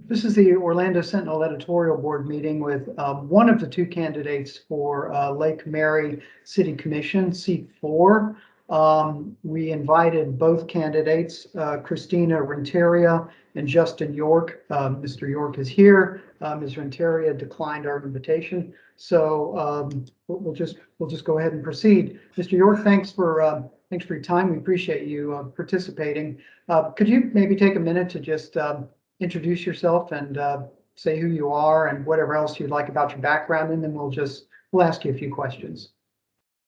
This is the Orlando Sentinel Editorial Board meeting with one of the two candidates for Lake Mary City Commission, seat 4. We invited both candidates, Christina Renteria and Justin York. Mr. York is here. Ms. Renteria declined our invitation. So we'll just go ahead and proceed. Mr. York, thanks for your time. We appreciate you participating. Could you maybe take a minute to just introduce yourself and say who you are and whatever else you'd like about your background, and then we'll ask you a few questions.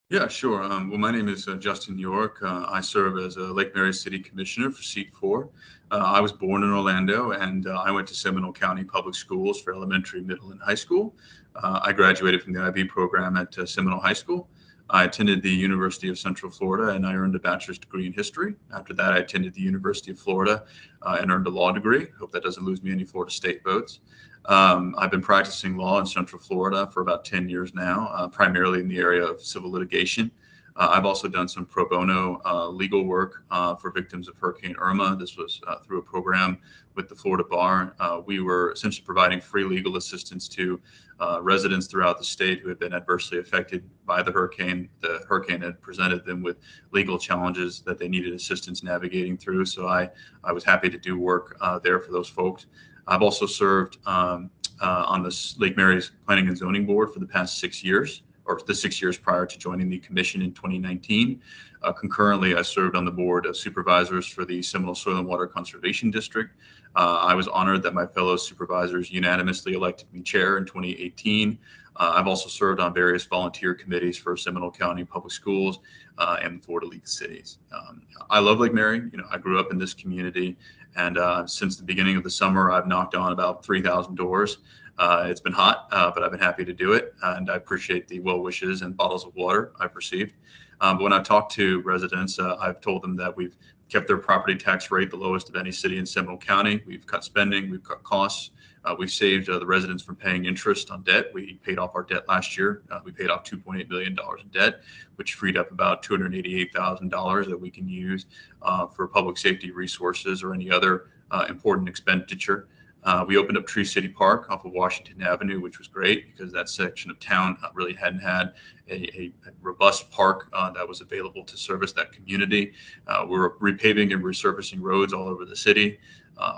Yeah, sure. Well, my name is Justin York. I serve as a Lake Mary City Commissioner for Seat 4. I was born in Orlando, and I went to Seminole County Public Schools for elementary, middle, and high school. I graduated from the IB program at Seminole High School. I attended the University of Central Florida, and I earned a bachelor's degree in history. After that, I attended the University of Florida and earned a law degree. Hope that doesn't lose me any Florida State votes. I've been practicing law in Central Florida for about 10 years now, primarily in the area of civil litigation. I've also done some pro bono legal work for victims of Hurricane Irma. This was through a program with the Florida Bar. We were essentially providing free legal assistance to residents throughout the state who had been adversely affected by the hurricane. The hurricane had presented them with legal challenges that they needed assistance navigating through. So I was happy to do work there for those folks. I've also served on the Lake Mary's Planning and Zoning Board for the past 6 years, or the 6 years prior to joining the commission in 2019. Concurrently, I served on the board of supervisors for the Seminole Soil and Water Conservation District. I was honored that my fellow supervisors unanimously elected me chair in 2018. I've also served on various volunteer committees for Seminole County Public Schools and Florida League of Cities. I love Lake Mary. I grew up in this community, and since the beginning of the summer, I've knocked on about 3,000 doors. It's been hot, but I've been happy to do it, and I appreciate the well wishes and bottles of water I've received. But when I've talked to residents, I've told them that we've kept their property tax rate the lowest of any city in Seminole County. We've cut spending, we've cut costs. We've saved the residents from paying interest on debt. We paid off our debt last year. We paid off $2.8 million in debt, which freed up about $288,000 that we can use for public safety resources or any other important expenditure. We opened up Tree City Park off of Washington Avenue, which was great because that section of town really hadn't had a robust park that was available to service that community. We're repaving and resurfacing roads all over the city.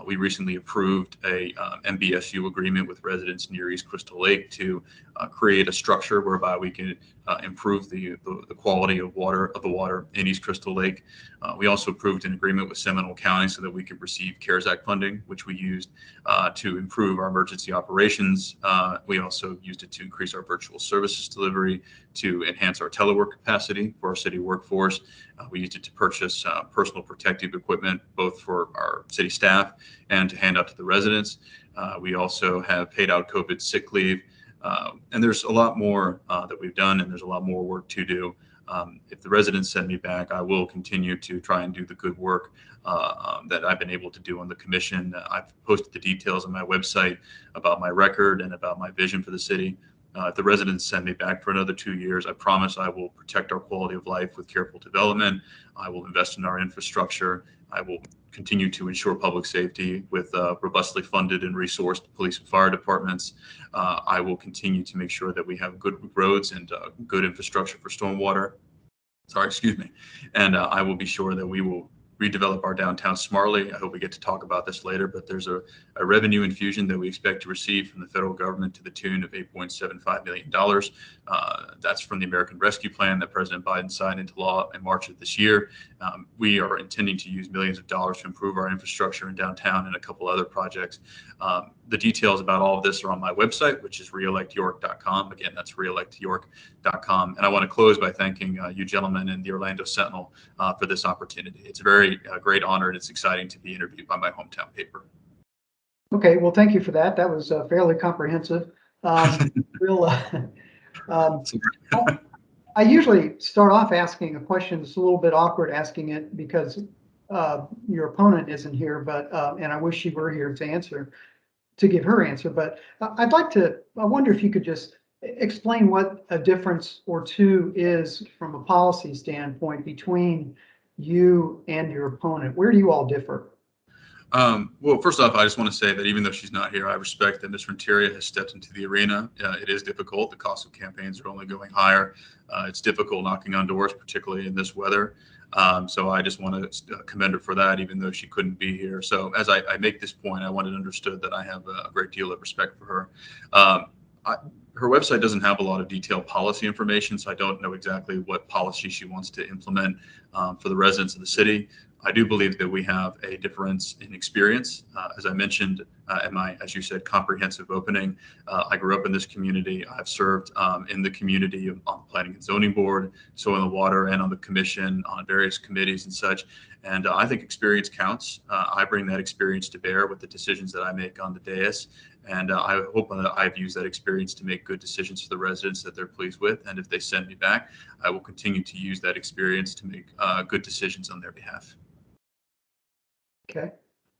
We recently approved a MBSU agreement with residents near East Crystal Lake to create a structure whereby we can improve the quality of the water in East Crystal Lake. We also approved an agreement with Seminole County so that we could receive CARES Act funding, which we used to improve our emergency operations. We also used it to increase our virtual services delivery, to enhance our telework capacity for our city workforce. We used it to purchase personal protective equipment, both for our city staff and to hand out to the residents. We also have paid out COVID sick leave. And there's a lot more that we've done, and there's a lot more work to do. If the residents send me back, I will continue to try and do the good work that I've been able to do on the commission. I've posted the details on my website about my record and about my vision for the city. If the residents send me back for another 2 years, I promise I will protect our quality of life with careful development. I will invest in our infrastructure. I will continue to ensure public safety with robustly funded and resourced police and fire departments. I will continue to make sure that we have good roads and good infrastructure for stormwater. And I will be sure that we will redevelop our downtown smartly. I hope we get to talk about this later, but there's a revenue infusion that we expect to receive from the federal government to the tune of $8.75 million. That's from the American Rescue Plan that President Biden signed into law in March of this year. We are intending to use millions of dollars to improve our infrastructure in downtown and a couple other projects. The details about all of this are on my website, which is reelectyork.com. Again, that's reelectyork.com. And I want to close by thanking you gentlemen and the Orlando Sentinel for this opportunity. It's a very great honor, and it's exciting to be interviewed by my hometown paper. Okay, well, thank you for that. That was fairly comprehensive. I usually start off asking a question. It's a little bit awkward asking it because your opponent isn't here, but and I wish she were here to give her answer. But I wonder if you could just explain what a difference or two is from a policy standpoint between you and your opponent. Where do you all differ? Well, first off, I just want to say that even though she's not here, I respect that Ms. Renteria has stepped into the arena. It is difficult. The cost of campaigns are only going higher. It's difficult knocking on doors, particularly in this weather. So I just want to commend her for that, even though she couldn't be here. So as I make this point, I want it understood that I have a great deal of respect for her. I, her website doesn't have a lot of detailed policy information, so I don't know exactly what policy she wants to implement for the residents of the city. I do believe that we have a difference in experience. As I mentioned in my, as you said, comprehensive opening, I grew up in this community. I've served in the community on the Planning and Zoning Board, Soil and Water, and on the commission, on various committees and such. And I think experience counts. I bring that experience to bear with the decisions that I make on the dais. And I hope that I've used that experience to make good decisions for the residents that they're pleased with. And if they send me back, I will continue to use that experience to make good decisions on their behalf. Okay.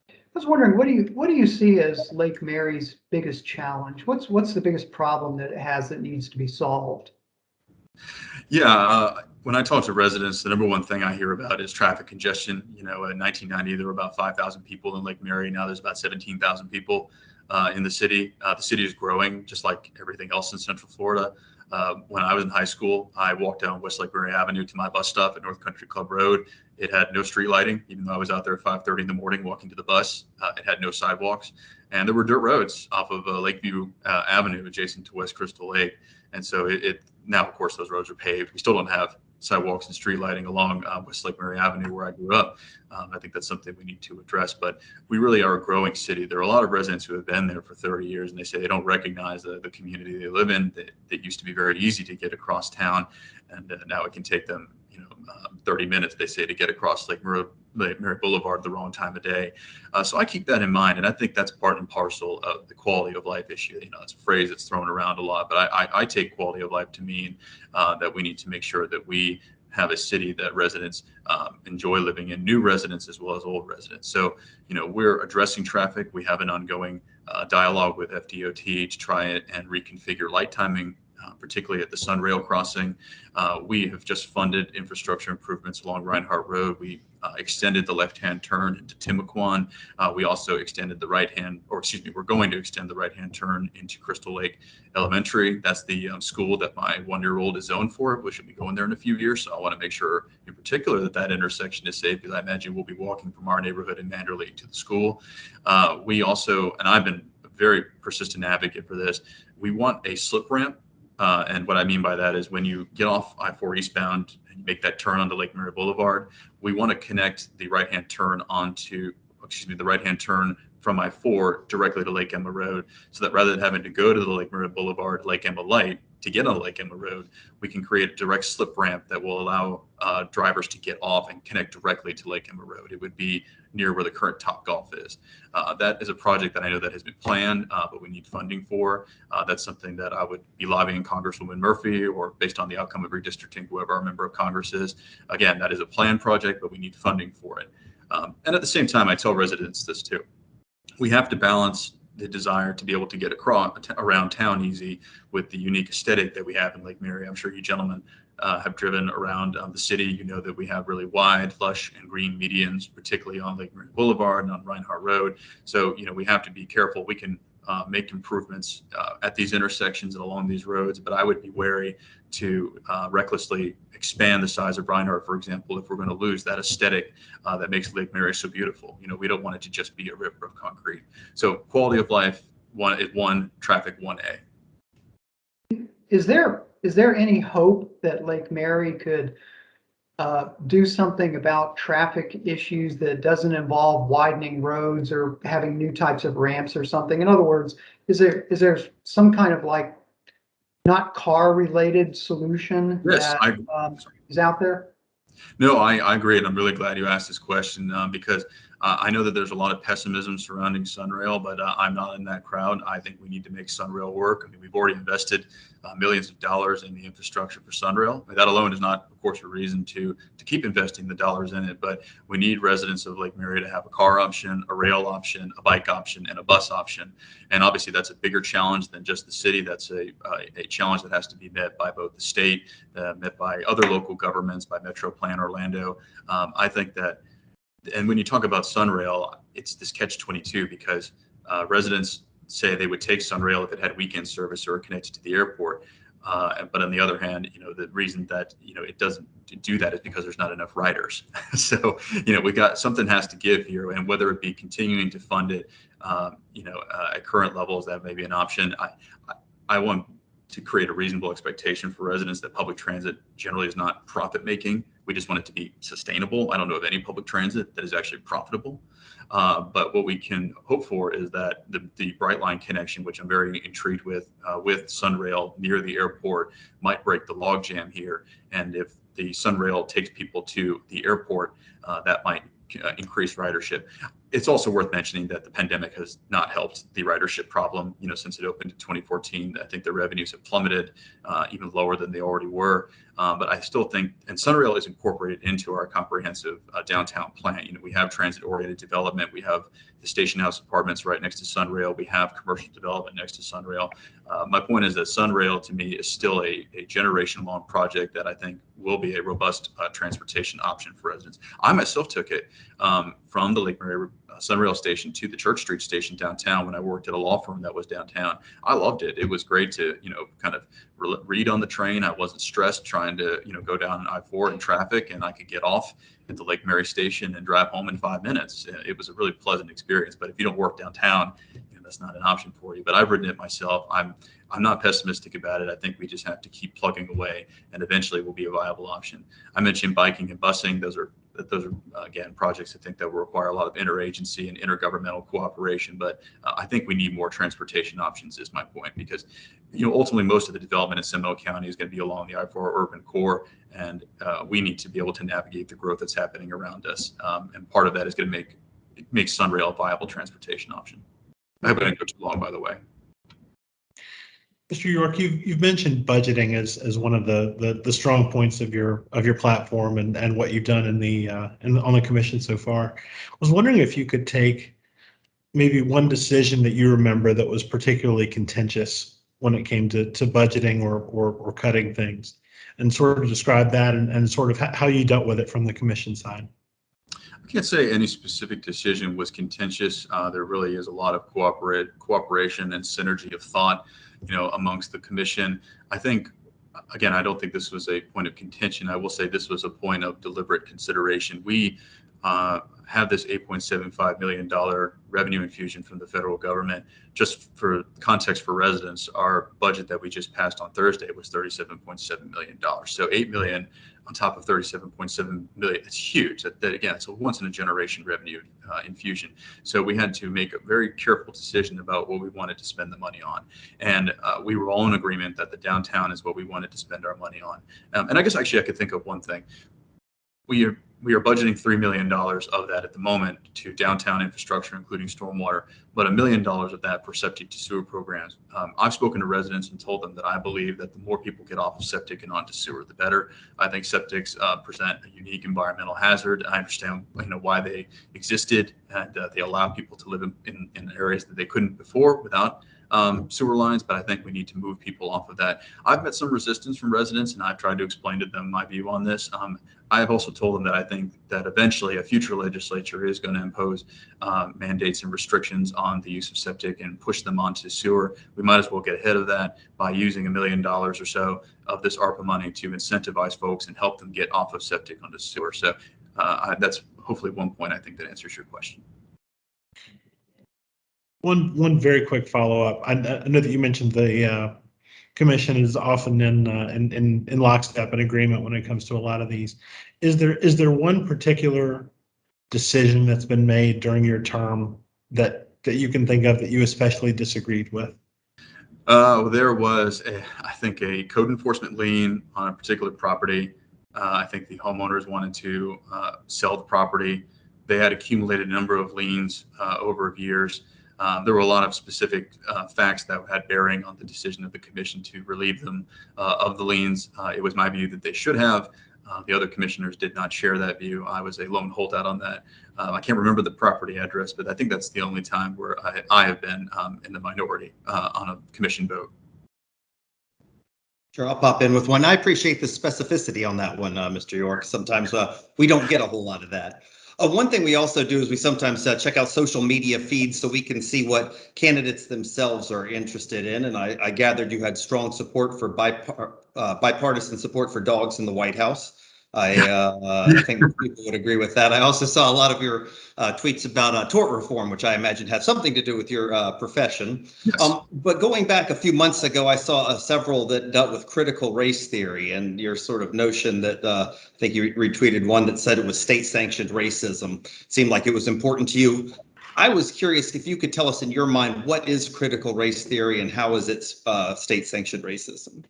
I was wondering, what do you see as Lake Mary's biggest challenge? What's the biggest problem that it has that needs to be solved? Yeah, when I talk to residents, the number one thing I hear about is traffic congestion. You know, in 1990, there were about 5,000 people in Lake Mary. Now there's about 17,000 people in the city. The city is growing, just like everything else in Central Florida. When I was in high school, I walked down West Lake Mary Avenue to my bus stop at North Country Club Road. It had no street lighting, even though I was out there at 5:30 in the morning walking to the bus. It had no sidewalks, and there were dirt roads off of Lakeview Avenue adjacent to West Crystal Lake. And so now, of course, those roads are paved. We still don't have sidewalks and street lighting along West Lake Mary Avenue where I grew up. I think that's something we need to address, but we really are a growing city. There are a lot of residents who have been there for 30 years, and they say they don't recognize the community they live in. That used to be very easy to get across town, and now it can take them 30 minutes, they say, to get across Lake Mary Boulevard the wrong time of day. So I keep that in mind, and I think that's part and parcel of the quality of life issue. It's a phrase that's thrown around a lot, but I take quality of life to mean that we need to make sure that we have a city that residents enjoy living in, new residents as well as old residents. So, we're addressing traffic. We have an ongoing dialogue with FDOT to try it and reconfigure light timing, particularly at the Sunrail crossing. We have just funded infrastructure improvements along Reinhardt Road. We extended the left-hand turn into Timaquan. We also extended the we're going to extend the right-hand turn into Crystal Lake Elementary. That's the school that my 1-year-old is zoned for. We should be going there in a few years. So I want to make sure in particular that intersection is safe, because I imagine we'll be walking from our neighborhood in Manderley to the school. We also, and I've been a very persistent advocate for this, we want a slip ramp. And what I mean by that is when you get off I-4 eastbound and you make that turn onto Lake Mary Boulevard, we want to connect the right-hand turn from I-4 directly to Lake Emma Road, so that rather than having to go to the Lake Mary Boulevard, Lake Emma Light to get on Lake Emma Road, we can create a direct slip ramp that will allow drivers to get off and connect directly to Lake Emma Road. It would be near where the current Topgolf is. That is a project that I know that has been planned, but we need funding for. That's something that I would be lobbying Congresswoman Murphy, or based on the outcome of redistricting, whoever our member of Congress is. Again, that is a planned project, but we need funding for it. And at the same time, I tell residents this too. We have to balance the desire to be able to get around town easy with the unique aesthetic that we have in Lake Mary. I'm sure you gentlemen have driven around the city. You know that we have really wide, lush, and green medians, particularly on Lake Mary Boulevard and on Reinhardt Road. So, we have to be careful. We can make improvements at these intersections and along these roads, but I would be wary to recklessly expand the size of Reinhardt, for example, if we're going to lose that aesthetic that makes Lake Mary so beautiful. We don't want it to just be a river of concrete. So quality of life, one, traffic 1A. Is there any hope that Lake Mary could do something about traffic issues that doesn't involve widening roads or having new types of ramps or something? In other words, is there some kind of not car related solution Yes, that is out there? No, I agree, and I'm really glad you asked this question because I know that there's a lot of pessimism surrounding Sunrail, but I'm not in that crowd. I think we need to make Sunrail work. I mean, we've already invested millions of dollars in the infrastructure for Sunrail. That alone is not, of course, a reason to keep investing the dollars in it, but we need residents of Lake Mary to have a car option, a rail option, a bike option, and a bus option. And obviously, that's a bigger challenge than just the city. That's a challenge that has to be met by both the state, met by other local governments, by Metro Plan Orlando. I think that And when you talk about Sunrail, it's this catch-22 because residents say they would take Sunrail if it had weekend service or connected to the airport. But on the other hand, the reason that, it doesn't do that is because there's not enough riders. So, we got something has to give here, and whether it be continuing to fund it, at current levels, that may be an option. I want to create a reasonable expectation for residents that public transit generally is not profit making. We just want it to be sustainable. I don't know of any public transit that is actually profitable. But what we can hope for is that the Brightline connection, which I'm very intrigued with Sunrail near the airport, might break the logjam here. And if the Sunrail takes people to the airport, that might increase ridership. It's also worth mentioning that the pandemic has not helped the ridership problem. Since it opened in 2014, I think the revenues have plummeted even lower than they already were. But I still think, and Sunrail is incorporated into our comprehensive downtown plan. We have transit-oriented development. We have the station house apartments right next to Sunrail. We have commercial development next to Sunrail. My point is that Sunrail, to me, is still a generation-long project that I think will be a robust transportation option for residents. I myself took it from the Lake Mary Sunrail station to the Church Street station downtown when I worked at a law firm that was downtown. I loved it. It was great to, kind of read on the train. I wasn't stressed trying to, go down I-4 in traffic, and I could get off at the Lake Mary station and drive home in 5 minutes. It was a really pleasant experience. But if you don't work downtown, that's not an option for you. But I've ridden it myself. I'm not pessimistic about it. I think we just have to keep plugging away, and eventually it will be a viable option. I mentioned biking and busing. Those are again projects I think that will require a lot of interagency and intergovernmental cooperation. But I think we need more transportation options, is my point, because ultimately most of the development in Seminole County is going to be along the I-4 urban core, and we need to be able to navigate the growth that's happening around us. And part of that is going to make Sunrail a viable transportation option. I hope I didn't go too long, by the way. Mr. York, you've mentioned budgeting as one of the strong points of your platform and what you've done on the commission so far. I was wondering if you could take maybe one decision that you remember that was particularly contentious when it came to budgeting or cutting things, and sort of describe that and sort of how you dealt with it from the commission side. I can't say any specific decision was contentious. There really is a lot of cooperation and synergy of thought, amongst the commission. I think, again, I don't think this was a point of contention. I will say this was a point of deliberate consideration. We have this $8.75 million revenue infusion from the federal government. Just for context for residents, our budget that we just passed on Thursday was $37.7 million. So $8 million on top of $37.7 million, it's huge. That again, it's a once in a generation revenue infusion. So we had to make a very careful decision about what we wanted to spend the money on. And we were all in agreement that the downtown is what we wanted to spend our money on. And I guess actually I could think of one thing. We are budgeting $3 million of that at the moment to downtown infrastructure, including stormwater, but $1 million of that for septic to sewer programs. I've spoken to residents and told them that I believe that the more people get off of septic and onto sewer, the better. I think septics present a unique environmental hazard. I understand why they existed, and they allow people to live in areas that they couldn't before without sewer lines, but I think we need to move people off of that. I've met some resistance from residents, and I've tried to explain to them my view on this. I have also told them that I think that eventually a future legislature is going to impose mandates and restrictions on the use of septic and push them onto sewer. We might as well get ahead of that by using $1 million or so of this ARPA money to incentivize folks and help them get off of septic onto sewer. So that's hopefully one point I think that answers your question. One very quick follow-up. I know that you mentioned the commission is often in lockstep and agreement when it comes to a lot of these. Is there one particular decision that's been made during your term that you can think of that you especially disagreed with? There was, I think, a code enforcement lien on a particular property. I think the homeowners wanted to sell the property. They had accumulated a number of liens over years. There were a lot of specific facts that had bearing on the decision of the commission to relieve them of the liens. It was my view that they should have. The other commissioners did not share that view. I was a lone holdout on that. I can't remember the property address, but I think that's the only time where I have been in the minority on a commission vote. Sure, I'll pop in with one. I appreciate the specificity on that one, Mr. York. Sometimes we don't get a whole lot of that. One thing we also do is we sometimes check out social media feeds so we can see what candidates themselves are interested in. And I gathered you had strong support for bipartisan support for dogs in the White House. I think people would agree with that. I also saw a lot of your tweets about tort reform, which I imagine had something to do with your profession. Yes. But going back a few months ago, I saw several that dealt with critical race theory and your sort of notion that I think you retweeted one that said it was state-sanctioned racism. It seemed like it was important to you. I was curious if you could tell us in your mind, what is critical race theory and how is it state-sanctioned racism?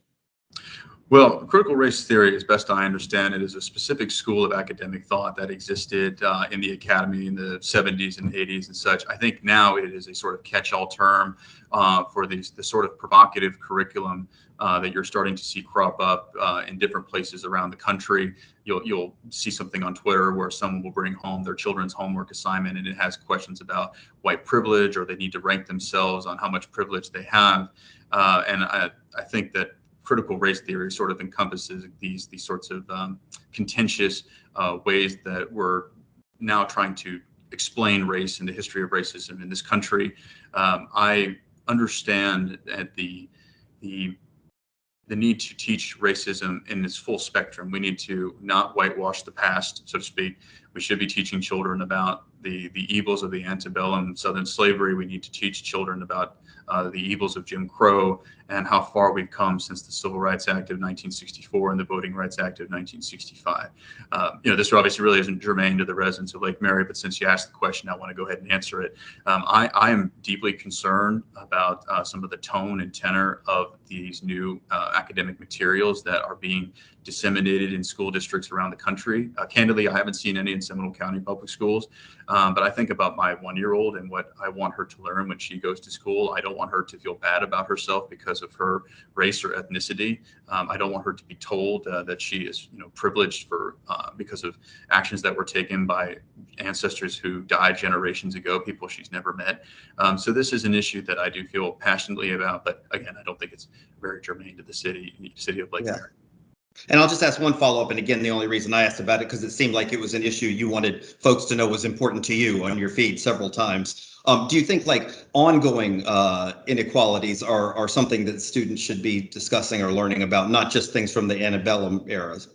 Well, critical race theory, as best I understand it, is a specific school of academic thought that existed in the academy in the 70s and 80s and such. I think now it is a sort of catch-all term for the sort of provocative curriculum that you're starting to see crop up in different places around the country. You'll see something on Twitter where someone will bring home their children's homework assignment and it has questions about white privilege, or they need to rank themselves on how much privilege they have. And I think that critical race theory sort of encompasses these sorts of contentious ways that we're now trying to explain race and the history of racism in this country. I understand that the need to teach racism in its full spectrum. We need to not whitewash the past, so to speak. We should be teaching children about the evils of the antebellum Southern slavery. We need to teach children about the evils of Jim Crow and how far we've come since the Civil Rights Act of 1964 and the Voting Rights Act of 1965. This obviously really isn't germane to the residents of Lake Mary, but since you asked the question, I want to go ahead and answer it. I am deeply concerned about some of the tone and tenor of these new academic materials that are being disseminated in school districts around the country. Candidly, I haven't seen any in Seminole County Public Schools, but I think about my 1-year-old and what I want her to learn when she goes to school. I don't want her to feel bad about herself because of her race or ethnicity. I don't want her to be told that she is, privileged because of actions that were taken by ancestors who died generations ago, people she's never met. So this is an issue that I do feel passionately about, but again, I don't think it's very germane to the city of Lake Mary. And I'll just ask one follow-up. And again, the only reason I asked about it, because it seemed like it was an issue you wanted folks to know was important to you on your feed several times. Do you think like ongoing inequalities are something that students should be discussing or learning about, not just things from the antebellum eras?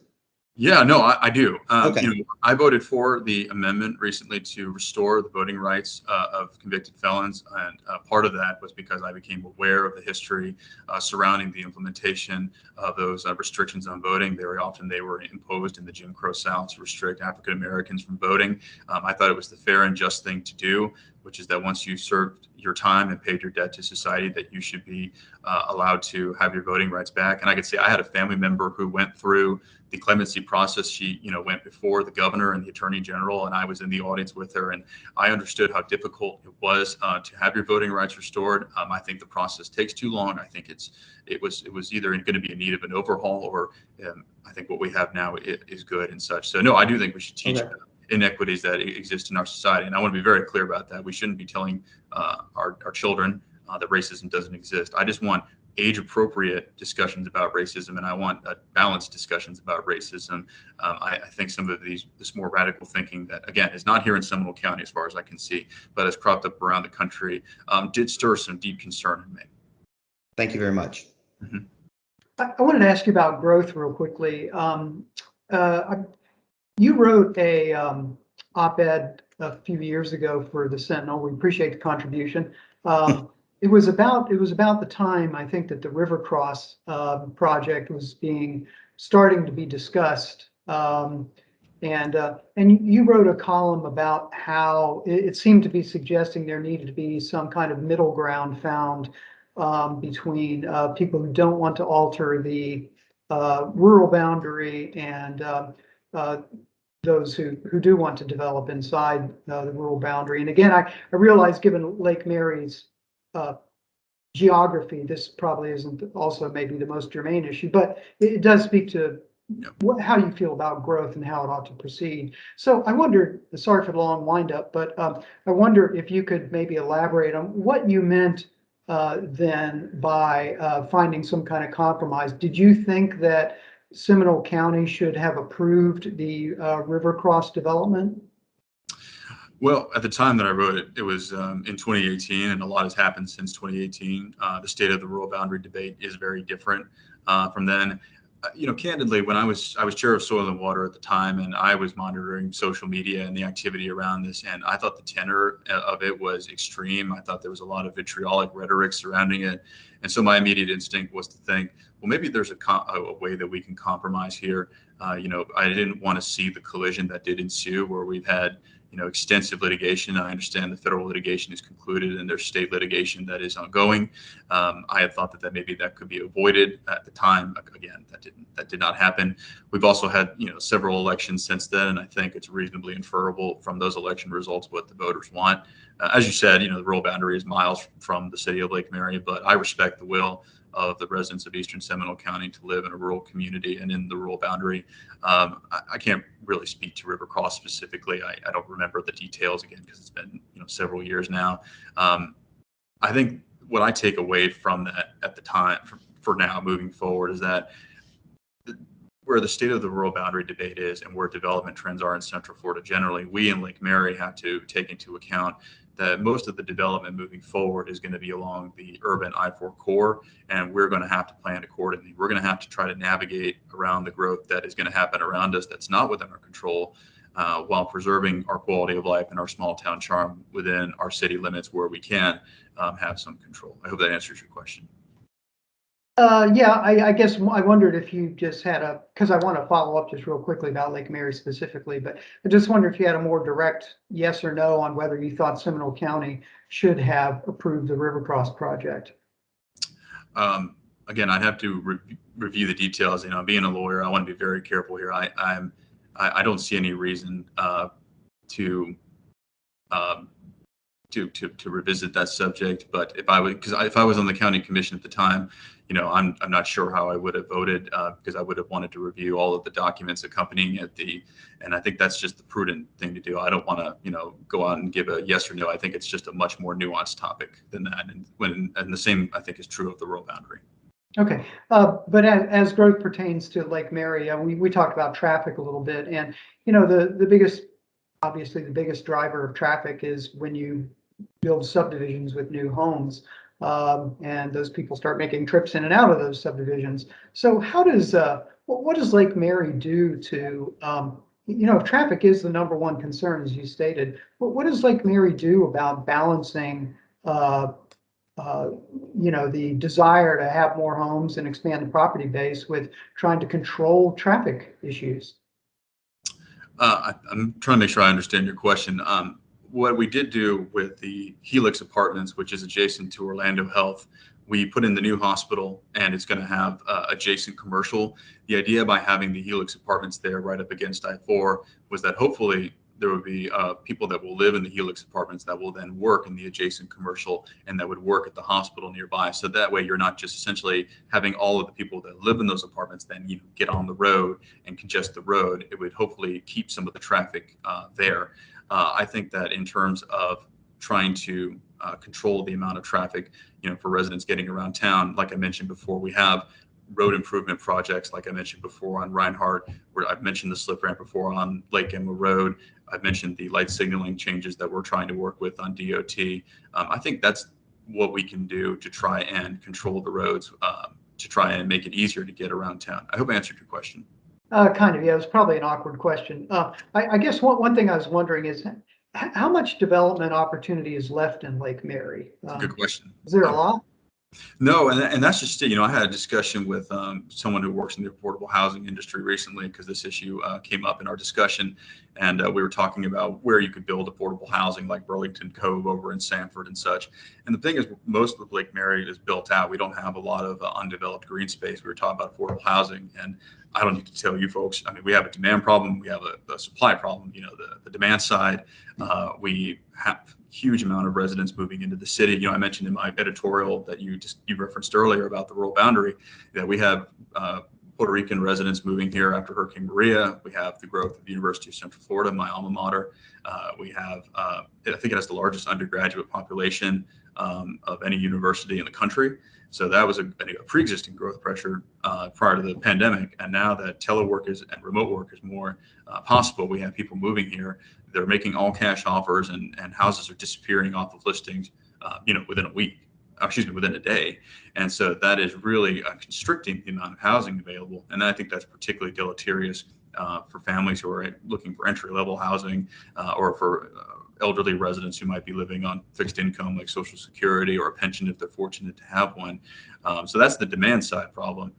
Yeah, no, I do. Okay. I voted for the amendment recently to restore the voting rights of convicted felons. And part of that was because I became aware of the history surrounding the implementation of those restrictions on voting. Very often they were imposed in the Jim Crow South to restrict African Americans from voting. I thought it was the fair and just thing to do, which is that once you served your time and paid your debt to society, that you should be allowed to have your voting rights back. And I could say I had a family member who went through the clemency process. She, went before the governor and the attorney general, and I was in the audience with her, and I understood how difficult it was to have your voting rights restored. I think the process takes too long. I think it was either going to be in need of an overhaul, or I think what we have now is good and such. So no, I do think we should teach inequities that exist in our society, and I want to be very clear about that. We shouldn't be telling our children that racism doesn't exist. I just want age-appropriate discussions about racism, and I want balanced discussions about racism. I think some of this more radical thinking that, again, is not here in Seminole County as far as I can see, but has cropped up around the country, did stir some deep concern in me. Thank you very much. Mm-hmm. I wanted to ask you about growth real quickly. You wrote a op-ed a few years ago for the Sentinel. We appreciate the contribution. It was about the time, I think, that the River Cross project was starting to be discussed. And you wrote a column about how it seemed to be suggesting there needed to be some kind of middle ground found between people who don't want to alter the rural boundary and those who do want to develop inside the rural boundary. And again, I realize, given Lake Mary's geography, this probably isn't also maybe the most germane issue, but it does speak to how you feel about growth and how it ought to proceed. So I wonder, sorry for the long windup, but I wonder if you could maybe elaborate on what you meant then by finding some kind of compromise. Did you think that Seminole County should have approved the River Cross development? Well, at the time that I wrote it, it was in 2018, and a lot has happened since 2018. The state of the rural boundary debate is very different from then. Candidly, when I was chair of Soil and Water at the time, and I was monitoring social media and the activity around this, and I thought the tenor of it was extreme. I thought there was a lot of vitriolic rhetoric surrounding it, and so my immediate instinct was to think, well, maybe there's a way that we can compromise here. I didn't want to see the collision that did ensue, where we've had extensive litigation. I understand the federal litigation is concluded and there's state litigation that is ongoing. I had thought that maybe that could be avoided at the time. Again, that did not happen. We've also had several elections since then, and I think it's reasonably inferable from those election results what the voters want. As you said, the rural boundary is miles from the city of Lake Mary, but I respect the will of the residents of Eastern Seminole County to live in a rural community and in the rural boundary. I can't really speak to River Cross specifically. I don't remember the details again because it's been several years now. I think what I take away from that at the time, for now moving forward, is that where the state of the rural boundary debate is and where development trends are in Central Florida generally, we in Lake Mary have to take into account that most of the development moving forward is going to be along the urban I-4 core, and we're going to have to plan accordingly. We're going to have to try to navigate around the growth that is going to happen around us that's not within our control, while preserving our quality of life and our small town charm within our city limits where we can have some control. I hope that answers your question. Yeah, I guess I wondered if you just had because I want to follow up just real quickly about Lake Mary specifically, but I just wonder if you had a more direct yes or no on whether you thought Seminole County should have approved the River Cross project. Again, I'd have to review the details. Being a lawyer, I want to be very careful here. I don't see any reason to revisit that subject. But if I was on the county commission at the time, I'm not sure how I would have voted because I would have wanted to review all of the documents accompanying it. And I think that's just the prudent thing to do. I don't want to, go out and give a yes or no. I think it's just a much more nuanced topic than that. And the same, I think, is true of the rural boundary. Okay, but as growth pertains to Lake Mary, we talked about traffic a little bit, and obviously the biggest driver of traffic is when you build subdivisions with new homes, and those people start making trips in and out of those subdivisions. So what does Lake Mary do to, if traffic is the number one concern, as you stated, what does Lake Mary do about balancing, the desire to have more homes and expand the property base with trying to control traffic issues? I'm trying to make sure I understand your question. What we did do with the Helix Apartments, which is adjacent to Orlando Health, we put in the new hospital, and it's going to have adjacent commercial. The idea by having the Helix Apartments there right up against I-4 was that hopefully there would be people that will live in the Helix Apartments that will then work in the adjacent commercial and that would work at the hospital nearby. So that way you're not just essentially having all of the people that live in those apartments then get on the road and congest the road. It would hopefully keep some of the traffic there. I think that in terms of trying to control the amount of traffic, for residents getting around town, like I mentioned before, we have road improvement projects, like I mentioned before on Reinhardt, where I've mentioned the slip ramp before on Lake Emma Road. I've mentioned the light signaling changes that we're trying to work with on DOT. I think that's what we can do to try and control the roads, to try and make it easier to get around town. I hope I answered your question. Kind of, yeah, it was probably an awkward question. I guess one thing I was wondering is how much development opportunity is left in Lake Mary? That's a good question. Is there a lot? No, and that's just it. I had a discussion with someone who works in the affordable housing industry recently because this issue came up in our discussion, and we were talking about where you could build affordable housing like Burlington Cove over in Sanford and such. And the thing is, most of Lake Mary is built out. We don't have a lot of undeveloped green space. We were talking about affordable housing, and I don't need to tell you folks, I mean, we have a demand problem, we have a supply problem. The demand side, we have huge amount of residents moving into the city. I mentioned in my editorial that you referenced earlier about the rural boundary that we have Puerto Rican residents moving here after Hurricane Maria. We have the growth of the University of Central Florida, my alma mater. We have, I think it has the largest undergraduate population of any university in the country. So that was a pre-existing growth pressure prior to the pandemic. And now that telework and remote work is more possible, we have people moving here. They're making all cash offers, and houses are disappearing off of listings, within a week. Within a day. And so that is really constricting the amount of housing available. And I think that's particularly deleterious for families who are looking for entry-level housing or for elderly residents who might be living on fixed income like Social Security or a pension if they're fortunate to have one. So that's the demand side problem.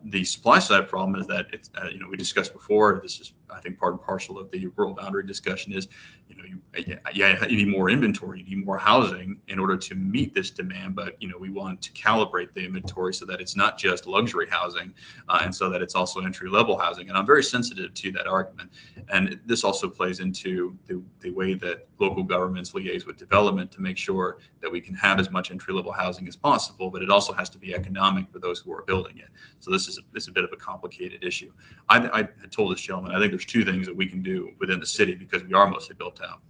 The supply side problem is that it's, we discussed before, this is, I think, part and parcel of the rural boundary discussion is, you need more inventory, you need more housing in order to meet this demand. But, we want to calibrate the inventory so that it's not just luxury housing and so that it's also entry level housing. And I'm very sensitive to that argument. And this also plays into the way that local governments liaise with development to make sure that we can have as much entry level housing as possible, but it also has to be economic for those who are building it. So this is a bit of a complicated issue. I had told this gentleman, I think there's two things that we can do within the city because we are mostly built out.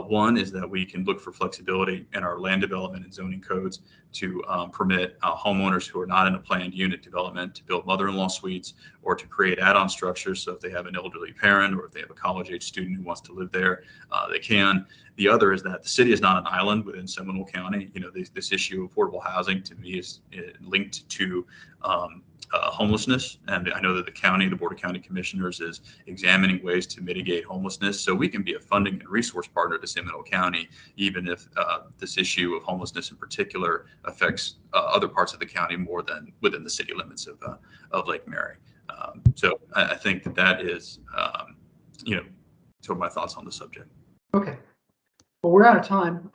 One is that we can look for flexibility in our land development and zoning codes to permit homeowners who are not in a planned unit development to build mother-in-law suites or to create add-on structures. So if they have an elderly parent or if they have a college-age student who wants to live there, they can. The other is that the city is not an island within Seminole County. This issue of affordable housing to me is linked to homelessness. And I know that the Board of County Commissioners is examining ways to mitigate homelessness. So we can be a funding and resource partner to Seminole County, even if this issue of homelessness in particular affects other parts of the county more than within the city limits of Lake Mary. So I think that is, sort of my thoughts on the subject. Okay. Well, we're out of time.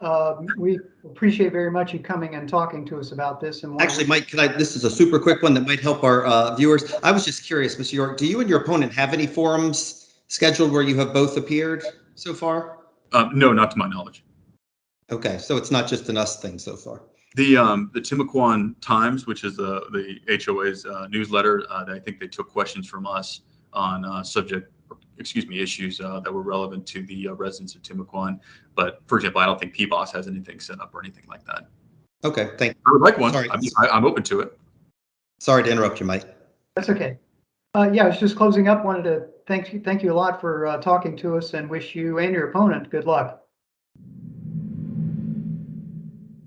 We appreciate very much you coming and talking to us about this. And Actually, Mike, this is a super quick one that might help our viewers. I was just curious, Mr. York, do you and your opponent have any forums scheduled where you have both appeared so far? No, not to my knowledge. Okay, so it's not just an us thing so far. The Timucuan Times, which is the HOA's newsletter, I think they took questions from us on issues that were relevant to the residents of Timucuan. But for example, I don't think PBOS has anything set up or anything like that. Okay, thank you. I would like one. Sorry. I'm open to it. Sorry to interrupt you, Mike. That's okay. Yeah, I was just closing up. Wanted to thank you a lot for talking to us and wish you and your opponent good luck.